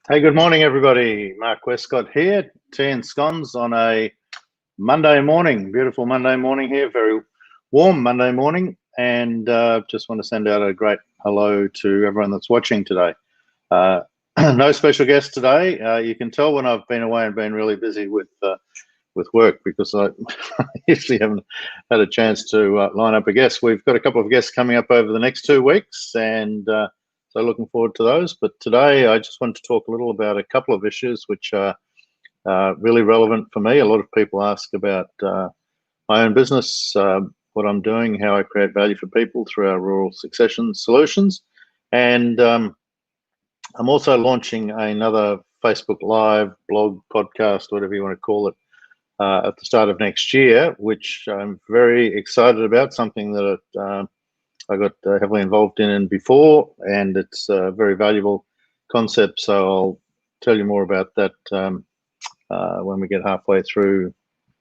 Hey, good morning, everybody. Mark Westcott here, tea and scones on a Monday morning. Beautiful Monday morning here, very warm Monday morning, and just want to send out a great hello to everyone that's watching today. Uh, no special guest today. You can tell when I've been away and been really busy with work because I usually haven't had a chance to line up a guest. We've got a couple of guests coming up over the next 2 weeks, and so looking forward to those. But today I just wanted to talk a little about a couple of issues which are really relevant for me. A lot of people ask about my own business, what I'm doing, how I create value for people through our rural succession solutions. And I'm also launching another Facebook Live blog, podcast, whatever you want to call it, at the start of next year, which I'm very excited about, something that I got heavily involved in before, and it's a very valuable concept. So I'll tell you more about that when we get halfway through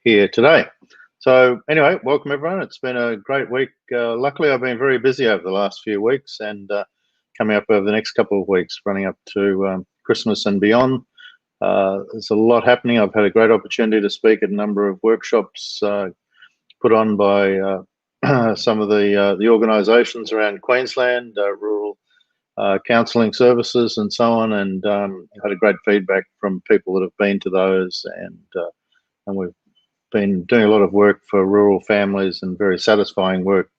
here today. So anyway, welcome everyone. It's been a great week. Luckily, I've been very busy over the last few weeks and coming up over the next couple of weeks, running up to Christmas and beyond. There's a lot happening. I've had a great opportunity to speak at a number of workshops put on by some of the organisations around Queensland, rural counselling services and so on, and had a great feedback from people that have been to those, and we've been doing a lot of work for rural families and very satisfying work,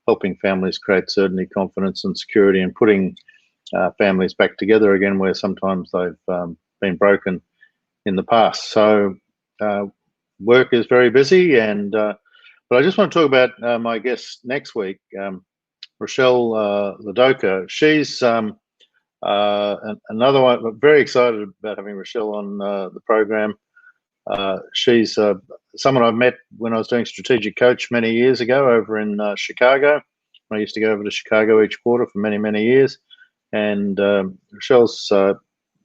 helping families create certainty, confidence and security, and putting families back together again where sometimes they've been broken in the past. So work is very busy, and but I just want to talk about my guest next week, Rochelle Ladoka. She's another one. I'm very excited about having Rochelle on the program. She's someone I met when I was doing strategic coach many years ago over in Chicago. I used to go over to Chicago each quarter for many, many years. And Rochelle's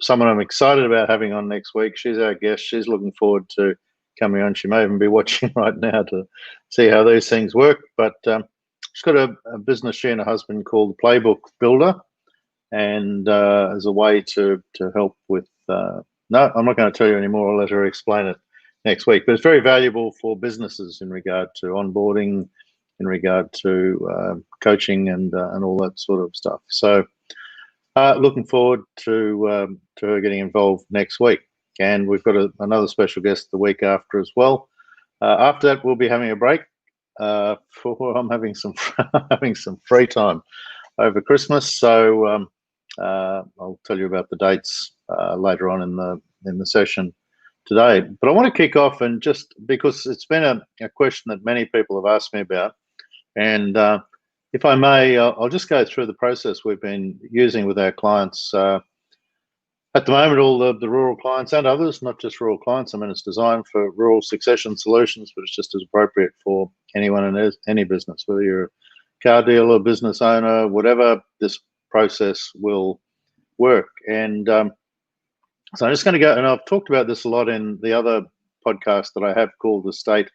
someone I'm excited about having on next week. She's our guest. She's looking forward to coming on. She may even be watching right now to see how these things work. But she's got a business, she and her husband, called Playbook Builder, and as a way to help with no, I'm not going to tell you anymore. I'll let her explain it next week. But it's very valuable for businesses in regard to onboarding, in regard to coaching and all that sort of stuff. So looking forward to her getting involved next week. And we've got another special guest the week after as well. After that, we'll be having a break. I'm having some having some free time over Christmas. So I'll tell you about the dates later on in the session today. But I want to kick off, and just because it's been a question that many people have asked me about, and if I may, I'll just go through the process we've been using with our clients. At the moment, all the rural clients and others, not just rural clients. I mean, it's designed for rural succession solutions, but it's just as appropriate for anyone in any business, whether you're a car dealer, business owner, whatever. This process will work. And so I'm just going to go, and I've talked about this a lot in the other podcast that I have called Estate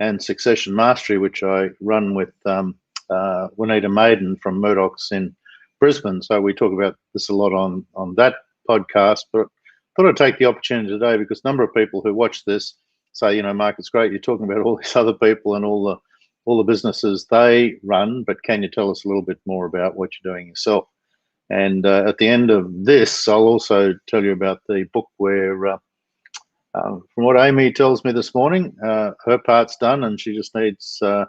and Succession Mastery, which I run with Juanita Maiden from Murdoch's in Brisbane. So we talk about this a lot on that podcast, but I thought I'd take the opportunity today because a number of people who watch this say, you know, Mark, it's great you're talking about all these other people and all the businesses they run, but can you tell us a little bit more about what you're doing yourself? And at the end of this, I'll also tell you about the book where, from what Amy tells me this morning, her part's done, and she just needs 3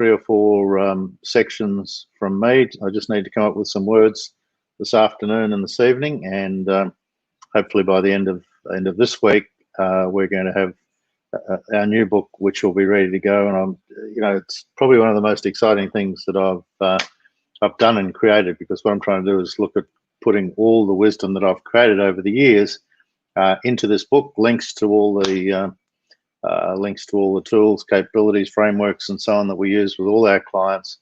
or 4 sections from me. I just need to come up with some words this afternoon and this evening, and hopefully by the end of this week, we're going to have our new book, which will be ready to go. And it's probably one of the most exciting things that I've done and created, because what I'm trying to do is look at putting all the wisdom that I've created over the years into this book, links to all the tools, capabilities, frameworks, and so on that we use with all our clients.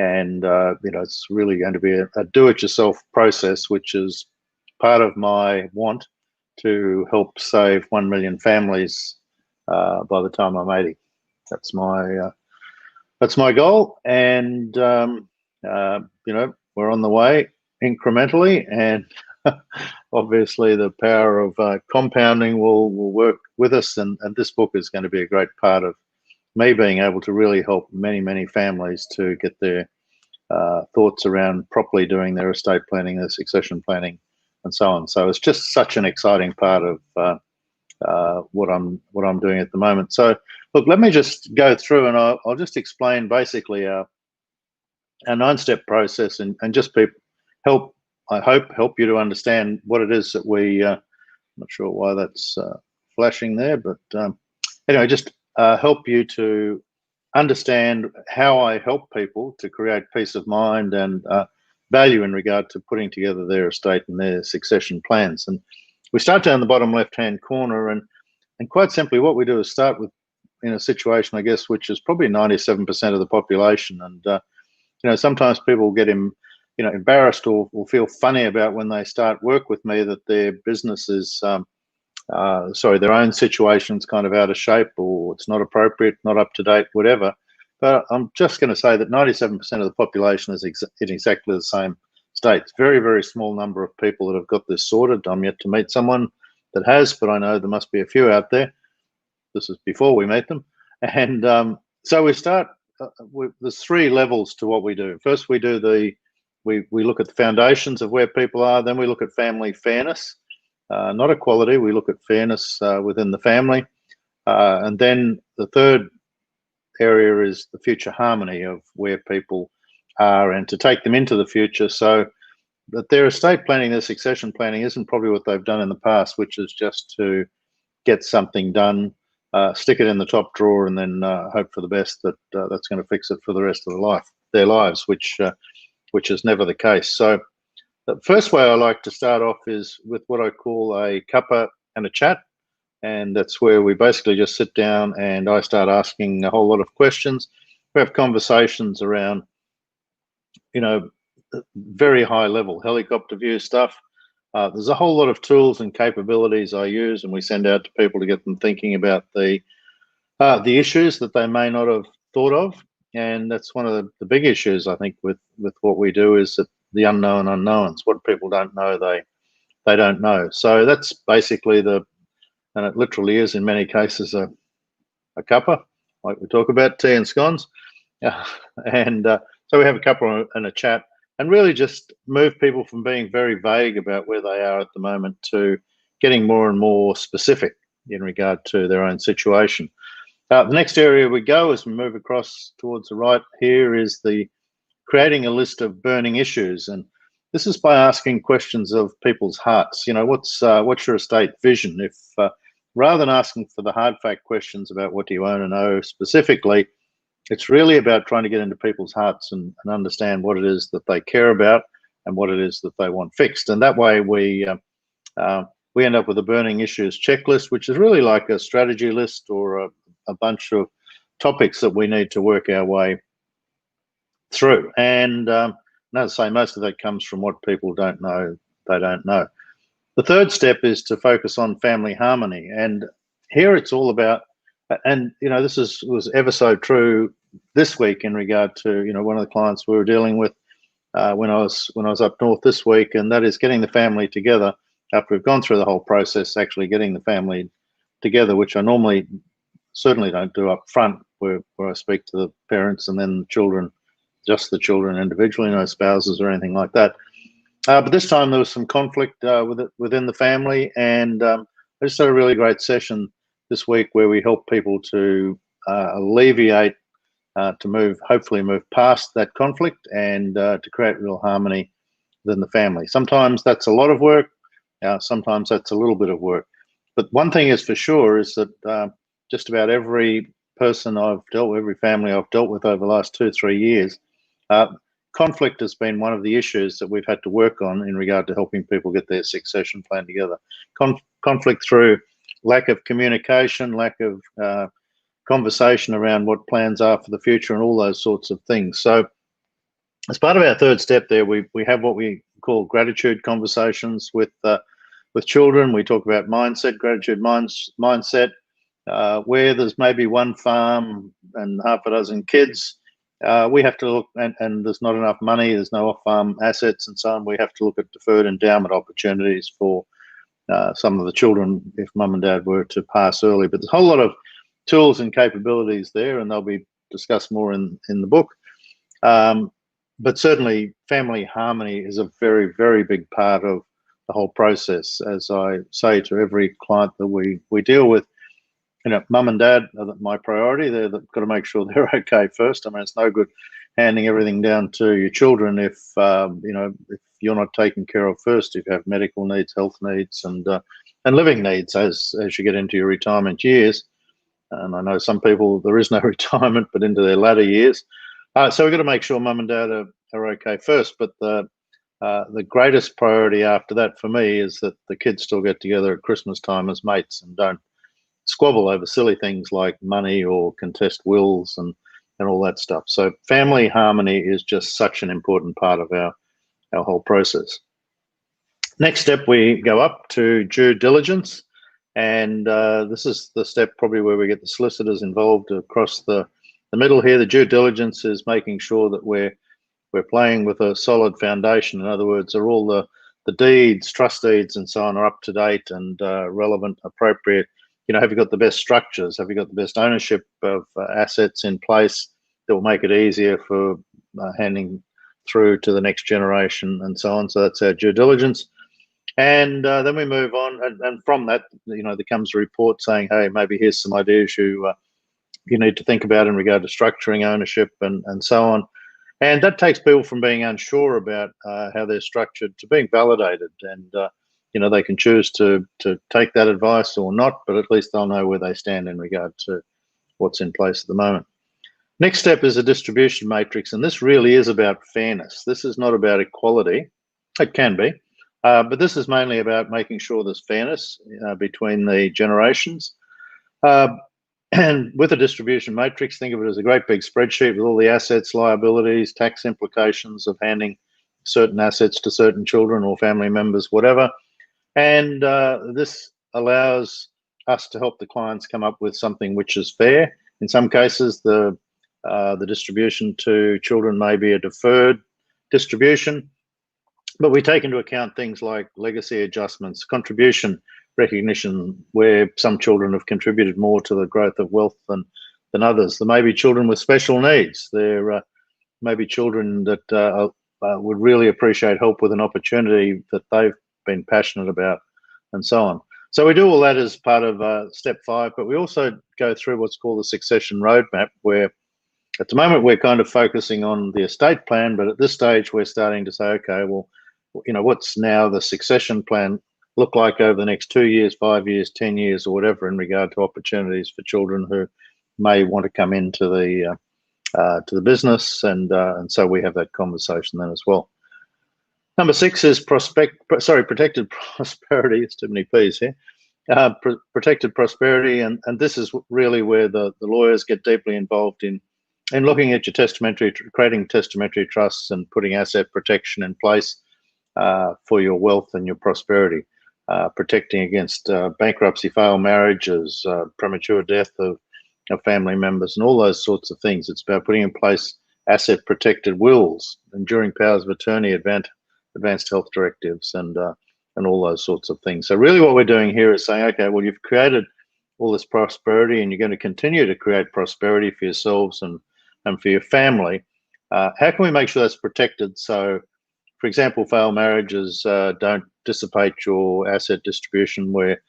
And it's really going to be a do-it-yourself process, which is part of my want to help save 1 million families by the time I'm 80. That's my goal, and we're on the way incrementally, and obviously the power of compounding will work with us, and this book is going to be a great part of me being able to really help many families to get their thoughts around properly doing their estate planning, their succession planning, and so on. So it's just such an exciting part of what I'm doing at the moment. So look, let me just go through, and I'll just explain basically our 9-step process, and just help. I hope help you to understand what it is that we. I'm not sure why that's flashing there, but anyway, just help you to understand how I help people to create peace of mind and value in regard to putting together their estate and their succession plans. And we start down the bottom left-hand corner, and quite simply, what we do is start with in a situation, I guess, which is probably 97% of the population, and sometimes people get embarrassed or feel funny about when they start work with me that their business is their own situation's kind of out of shape, or it's not appropriate, not up to date, whatever. But I'm just going to say that 97% of the population is in exactly the same state. It's a very small number of people that have got this sorted. I'm yet to meet someone that has, but I know there must be a few out there. This is before we meet them. And so we start, there's 3 levels to what we do. First, we do we look at the foundations of where people are. Then we look at family fairness. Not equality, we look at fairness within the family. And then the third area is the future harmony of where people are, and to take them into the future so that their estate planning, their succession planning isn't probably what they've done in the past, which is just to get something done, stick it in the top drawer, and then hope for the best that that's going to fix it for the rest of their lives, which is never the case. So the first way I like to start off is with what I call a cuppa and a chat. And that's where we basically just sit down and I start asking a whole lot of questions. We have conversations around, very high level helicopter view stuff. There's a whole lot of tools and capabilities I use, and we send out to people to get them thinking about the issues that they may not have thought of. And that's one of the big issues, I think, with what we do, is that the unknown unknowns. What people don't know, they don't know. So that's basically and it literally is in many cases a cuppa, like we talk about, tea and scones. And so we have a cuppa and a chat, and really just move people from being very vague about where they are at the moment to getting more and more specific in regard to their own situation. The next area we go, as we move across towards the right here, is the creating a list of burning issues. And this is by asking questions of people's hearts. What's your estate vision? If rather than asking for the hard fact questions about what do you own and owe specifically, it's really about trying to get into people's hearts and understand what it is that they care about and what it is that they want fixed. And that way we end up with a burning issues checklist, which is really like a strategy list or a bunch of topics that we need to work our way through. And as I say, most of that comes from what people don't know, they don't know. The third step is to focus on family harmony. And here it's all about, and this was ever so true this week in regard to one of the clients we were dealing with when I was up north this week, and that is getting the family together after we've gone through the whole process, actually getting the family together, which I normally certainly don't do up front, where I speak to the parents and then the children, just the children individually, no spouses or anything like that. But this time there was some conflict within the family, and I just had a really great session this week where we help people to alleviate, hopefully move past that conflict, and to create real harmony within the family. Sometimes that's a lot of work, sometimes that's a little bit of work. But one thing is for sure is that just about every person I've dealt with, every family I've dealt with over the last 2-3 years, conflict has been one of the issues that we've had to work on in regard to helping people get their succession plan together. Conflict through lack of communication, lack of conversation around what plans are for the future, and all those sorts of things. So as part of our third step there, we have what we call gratitude conversations with children. We talk about mindset, gratitude mindset, where there's maybe one farm and half a dozen kids. we have to look, and there's not enough money, there's no off-farm assets and so on. We have to look at deferred endowment opportunities for some of the children if mum and dad were to pass early. But there's a whole lot of tools and capabilities there, and they'll be discussed more in the book. But certainly family harmony is a very, very big part of the whole process. As I say to every client that we deal with, mum and dad are my priority. They've got to make sure they're okay first. I mean, it's no good handing everything down to your children if if you're not taken care of first. If you have medical needs, health needs, and living needs as you get into your retirement years. And I know some people, there is no retirement, but into their latter years. So we've got to make sure mum and dad are okay first. But the greatest priority after that for me is that the kids still get together at Christmas time as mates and don't squabble over silly things like money or contest wills and all that stuff. So family harmony is just such an important part of our whole process. Next step, we go up to due diligence. And this is the step probably where we get the solicitors involved across the middle here. The due diligence is making sure that we're playing with a solid foundation. In other words, are all the deeds, trust deeds and so on are up to date and relevant, appropriate. Have you got the best structures? Have you got the best ownership of assets in place that will make it easier for handing through to the next generation and so on? So that's our due diligence. And then we move on, and from that, there comes a report saying, hey, maybe here's some ideas you need to think about in regard to structuring ownership and so on. And that takes people from being unsure about how they're structured to being validated. And, they can choose to take that advice or not, but at least they'll know where they stand in regard to what's in place at the moment. Next step is a distribution matrix, and this really is about fairness. This is not about equality. It can be. But this is mainly about making sure there's fairness between the generations. And with a distribution matrix, think of it as a great big spreadsheet with all the assets, liabilities, tax implications of handing certain assets to certain children or family members, whatever. And this allows us to help the clients come up with something which is fair. In some cases, the distribution to children may be a deferred distribution, but we take into account things like legacy adjustments, contribution recognition, where some children have contributed more to the growth of wealth than others. There may be children with special needs. There may be children that would really appreciate help with an opportunity that they've been passionate about, and so on. So we do all that as part of step 5, but we also go through what's called the succession roadmap, where at the moment we're kind of focusing on the estate plan, but at this stage we're starting to say, okay, well, what's now the succession plan look like over the next 2 years, 5 years, 10 years, or whatever, in regard to opportunities for children who may want to come into the business, and so we have that conversation then as well. Number 6 is protected prosperity. It's too many P's here. Protected prosperity, and this is really where the lawyers get deeply involved in looking at your creating testamentary trusts and putting asset protection in place for your wealth and your prosperity, protecting against bankruptcy, failed marriages, premature death of family members, and all those sorts of things. It's about putting in place asset protected wills, enduring powers of attorney, advanced health directives, and all those sorts of things. So really what we're doing here is saying, okay, well, you've created all this prosperity and you're going to continue to create prosperity for yourselves and for your family. How can we make sure that's protected? So, for example, failed marriages don't dissipate your asset distribution, where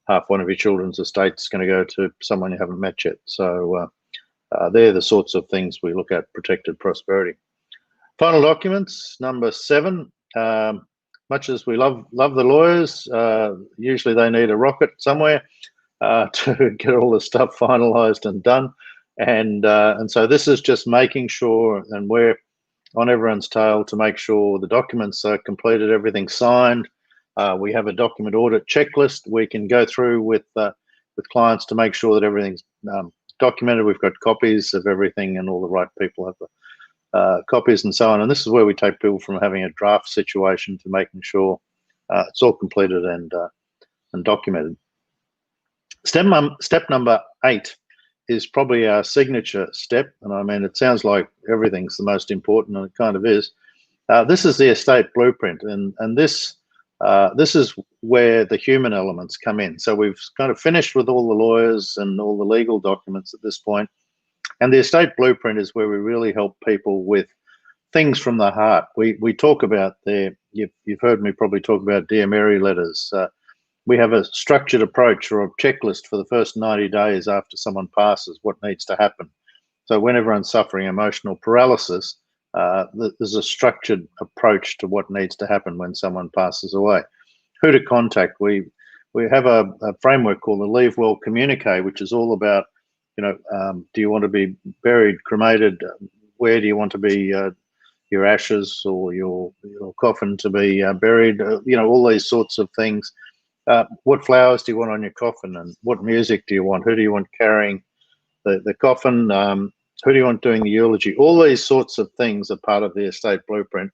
half one of your children's estate is going to go to someone you haven't met yet. So they're the sorts of things we look at, protected prosperity. Final documents, number 7. Much as we love the lawyers, usually they need a rocket somewhere to get all the stuff finalised and done. And so this is just making sure, and we're on everyone's tail to make sure the documents are completed, everything's signed. We have a document audit checklist we can go through with clients to make sure that everything's documented. We've got copies of everything, and all the right people have the copies and so on. And this is where we take people from having a draft situation to making sure it's all completed and documented. Step number 8 is probably our signature step. And I mean, it sounds like everything's the most important, and it kind of is. This is the estate blueprint, and this is where the human elements come in. So we've kind of finished with all the lawyers and all the legal documents at this point, and the estate blueprint is where we really help people with things from the heart. We talk about you've heard me probably talk about Dear Mary letters. We have a structured approach or a checklist for the first 90 days after someone passes, what needs to happen. So when everyone's suffering emotional paralysis, there's a structured approach to what needs to happen when someone passes away. Who to contact? We have a framework called the Leave Well Communique, which is all about, do you want to be buried, cremated? Where do you want to be your ashes or your coffin to be buried? All these sorts of things. What flowers do you want on your coffin, and what music do you want? Who do you want carrying the coffin? Who do you want doing the eulogy? All these sorts of things are part of the estate blueprint,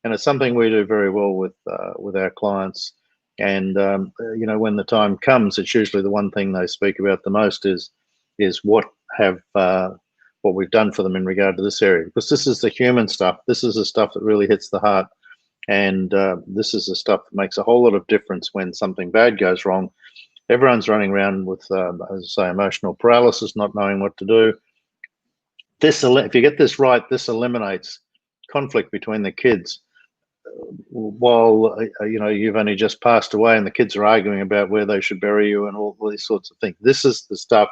and it's something we do very well with our clients. And when the time comes, it's usually the one thing they speak about the most is what we've done for them in regard to this area, because this is the human stuff. This is the stuff that really hits the heart. And this is the stuff that makes a whole lot of difference when something bad goes wrong. Everyone's running around with, as I say, emotional paralysis, not knowing what to do. If you get this right, this eliminates conflict between the kids. While you've only just passed away and the kids are arguing about where they should bury you and all these sorts of things. This is the stuff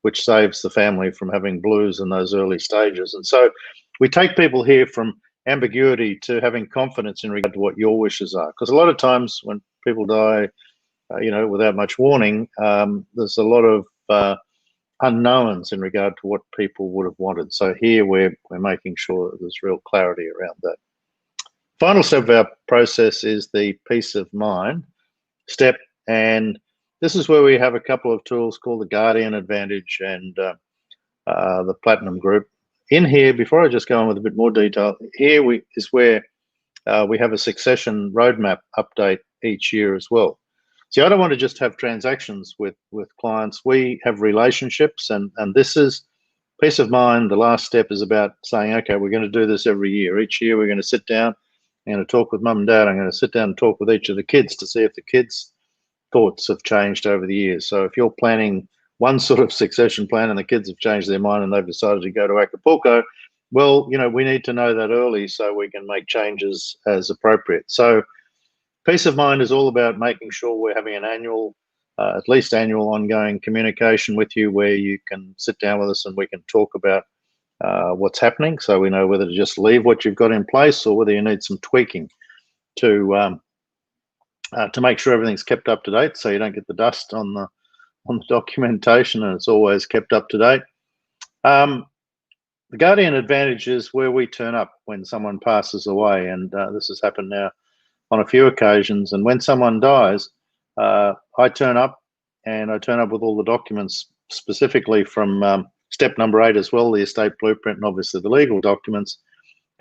which saves the family from having blues in those early stages. And so we take people here from ambiguity to having confidence in regard to what your wishes are, because a lot of times when people die without much warning, there's a lot of unknowns in regard to what people would have wanted. So here we're making sure that there's real clarity around that. Final step of our process is the peace of mind step, and this is where we have a couple of tools called the Guardian Advantage and the Platinum Group. In here, before I just go on with a bit more detail, here is where we have a succession roadmap update each year as well. See, I don't want to just have transactions with clients. We have relationships, and this is peace of mind. The last step is about saying, okay, we're going to do this every year. Each year we're going to sit down, I'm going to talk with mum and dad. I'm going to sit down and talk with each of the kids to see if the kids' thoughts have changed over the years. So if you're planning one sort of succession plan and the kids have changed their mind and they've decided to go to Acapulco, well, we need to know that early so we can make changes as appropriate. So peace of mind is all about making sure we're having an annual, at least annual ongoing communication with you where you can sit down with us and we can talk about what's happening, so we know whether to just leave what you've got in place or whether you need some tweaking to make sure everything's kept up to date, so you don't get the dust on the documentation and it's always kept up to date. The Guardian Advantage is where we turn up when someone passes away, and this has happened now on a few occasions. And when someone dies, I turn up, and I turn up with all the documents specifically from step number 8 as well, the estate blueprint and obviously the legal documents.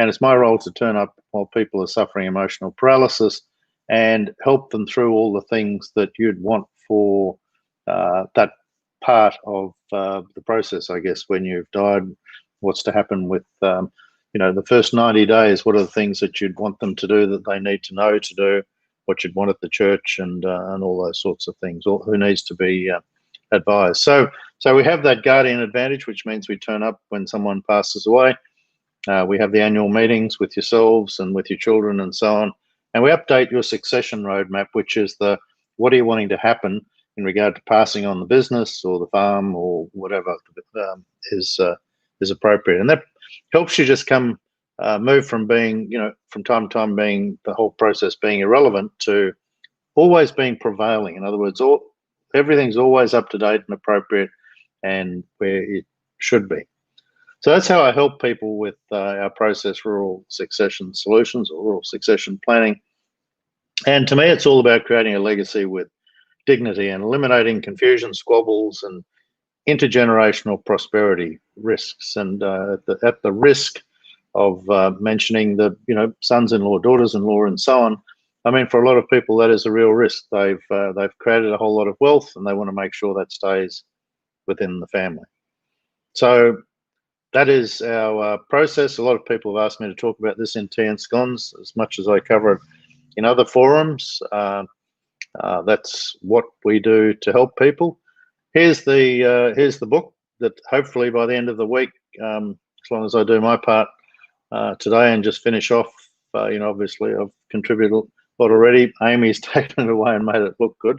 And it's my role to turn up while people are suffering emotional paralysis and help them through all the things that you'd want for that part of the process, I guess, when you've died. What's to happen with, the first 90 days, what are the things that you'd want them to do that they need to know to do, what you'd want at the church, and all those sorts of things, or who needs to be advised. So we have that Guardian Advantage, which means we turn up when someone passes away. We have the annual meetings with yourselves and with your children and so on. And we update your succession roadmap, which is what are you wanting to happen in regard to passing on the business or the farm or whatever is appropriate. And that helps you just move from being, from time to time being the whole process being irrelevant to always being prevailing. In other words, everything's always up to date and appropriate and where it should be. So that's how I help people with our process rural succession solutions or rural succession planning. And to me, it's all about creating a legacy with dignity and eliminating confusion, squabbles, and intergenerational prosperity risks. And at the risk of mentioning the sons-in-law, daughters-in-law, and so on, I mean, for a lot of people, that is a real risk. They've created a whole lot of wealth, and they want to make sure that stays within the family. So that is our process. A lot of people have asked me to talk about this in Tea and Scones as much as I cover it in other forums. That's what we do to help people. Here's the book that hopefully by the end of the week, as long as I do my part today and just finish off, obviously I've contributed a lot already. Amy's taken it away and made it look good,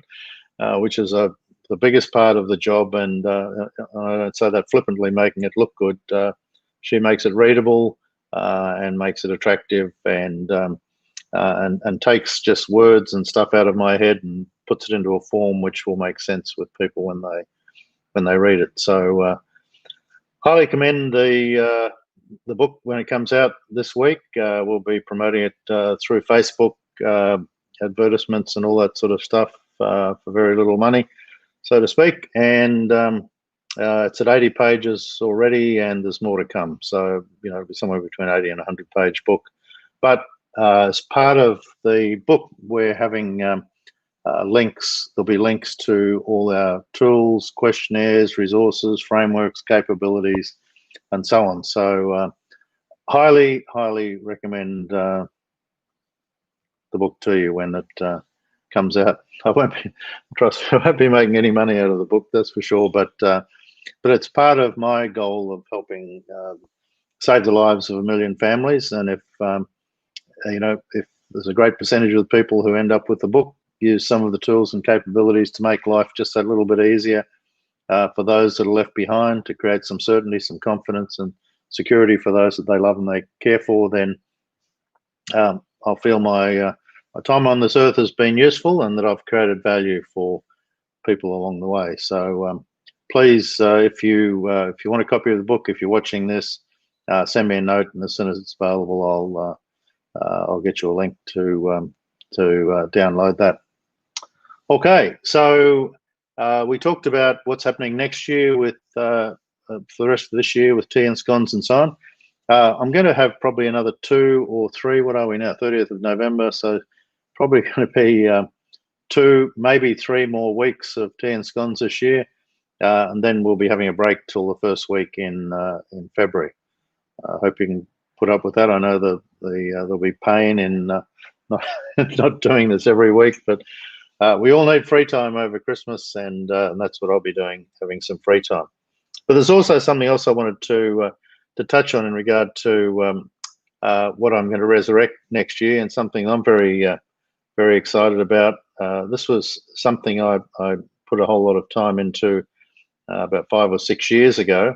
which is the biggest part of the job, and I don't say that flippantly, making it look good. She makes it readable and makes it attractive, and takes just words and stuff out of my head and puts it into a form which will make sense with people when they read it. So highly commend the book when it comes out this week. We'll be promoting it through Facebook, advertisements and all that sort of stuff for very little money, so to speak. And it's at 80 pages already, and there's more to come. So, it'll be somewhere between 80 and 100-page book. But as part of the book, we're having links. There'll be links to all our tools, questionnaires, resources, frameworks, capabilities, and so on. So highly recommend the book to you when it comes out. I won't be making any money out of the book, that's for sure. But it's part of my goal of helping save the lives of 1 million families. And if there's a great percentage of the people who end up with the book use some of the tools and capabilities to make life just a little bit easier for those that are left behind, to create some certainty, some confidence and security for those that they love and they care for, then I'll feel my time on this earth has been useful, and that I've created value for people along the way. So please, if you want a copy of the book, if you're watching this, send me a note, and as soon as it's available, I'll get you a link to download that. Okay, so we talked about what's happening next year with for the rest of this year with tea and scones and so on. I'm going to have probably another 2 or 3. What are we now? 30th of November. So probably going to be 2, maybe 3 more weeks of tea and scones this year, and then we'll be having a break till the first week in February. I hope you can put up with that. I know that there'll be pain in not doing this every week, but we all need free time over Christmas, and that's what I'll be doing, having some free time. But there's also something else I wanted to touch on in regard to what I'm going to resurrect next year, and something I'm very excited about. This was something I put a whole lot of time into about 5 or 6 years ago,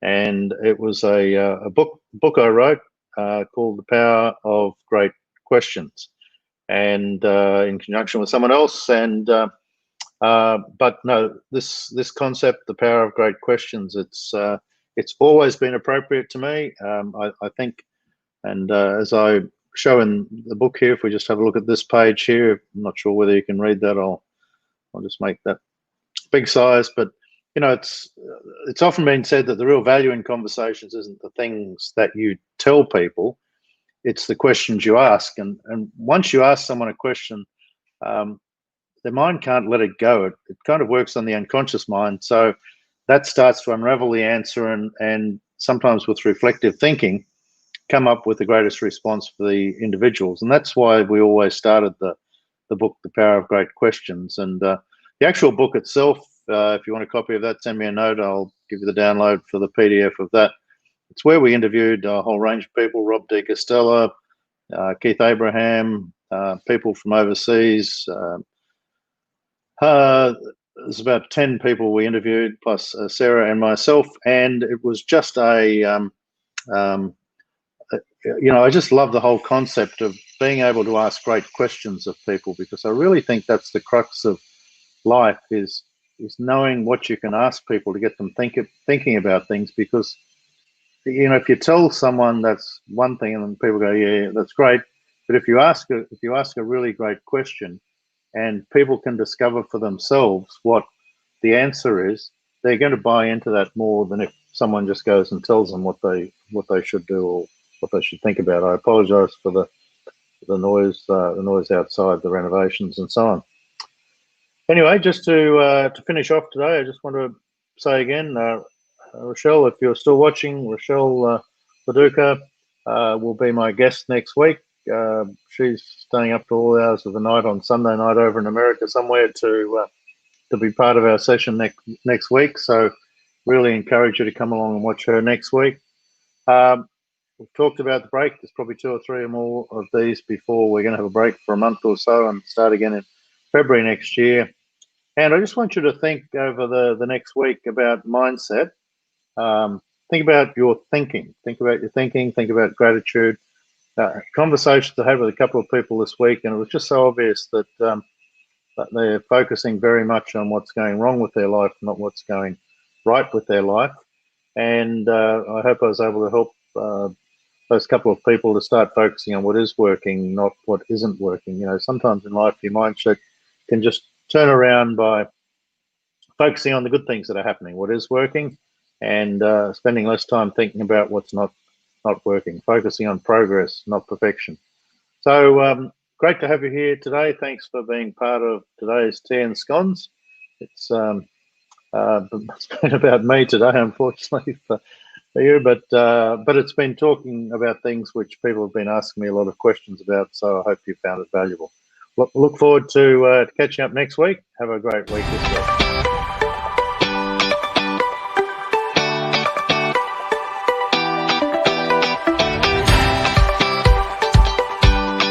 and it was a book I wrote called The Power of Great Questions, and in conjunction with someone else. And but no, this concept, The Power of Great Questions, it's always been appropriate to me. I think, and as I show in the book here, if we just have a look at this page here, I'm not sure whether you can read that. I'll just make that big size. But it's often been said that the real value in conversations isn't the things that you tell people, it's the questions you ask. And once you ask someone a question, their mind can't let it go. It kind of works on the unconscious mind. So that starts to unravel the answer, and sometimes with reflective thinking, come up with the greatest response for the individuals. And that's why we always started the book, The Power of Great Questions. And the actual book itself, if you want a copy of that, send me a note. I'll give you the download for the PDF of that. It's where we interviewed a whole range of people: Rob De Castella, Keith Abraham, people from overseas. There's about 10 people we interviewed, plus Sarah and myself, and it was just I just love the whole concept of being able to ask great questions of people, because I really think that's the crux of life, is knowing what you can ask people to get them thinking about things. Because if you tell someone that's one thing and then people go, yeah, that's great, but if you ask a really great question and people can discover for themselves what the answer is, they're going to buy into that more than if someone just goes and tells them what they should do or what they should think about. I apologize for the noise outside, the renovations and so on. Anyway, just to finish off today, I just want to say again, Rochelle, if you're still watching, Rochelle Paducah will be my guest next week. She's staying up to all hours of the night on Sunday night over in America somewhere to be part of our session next week. So really encourage you to come along and watch her next week. We've talked about the break. There's probably 2 or 3 or more of these before we're going to have a break for a month or so and start again in February next year. And I just want you to think over the next week about mindset. Think about your thinking. Think about your thinking. Think about gratitude. Conversations I had with a couple of people this week, and it was just so obvious that they're focusing very much on what's going wrong with their life, not what's going right with their life. And I hope I was able to help those couple of people to start focusing on what is working, not what isn't working. You know, sometimes in life your mindset can just turn around by focusing on the good things that are happening, what is working, and spending less time thinking about what's not working, focusing on progress, not perfection. So great to have you here today. Thanks for being part of today's Tea and Scones. It's been about me today, unfortunately for you, but it's been talking about things which people have been asking me a lot of questions about. So I hope you found it valuable. Look forward to catching up next week. Have a great week as well.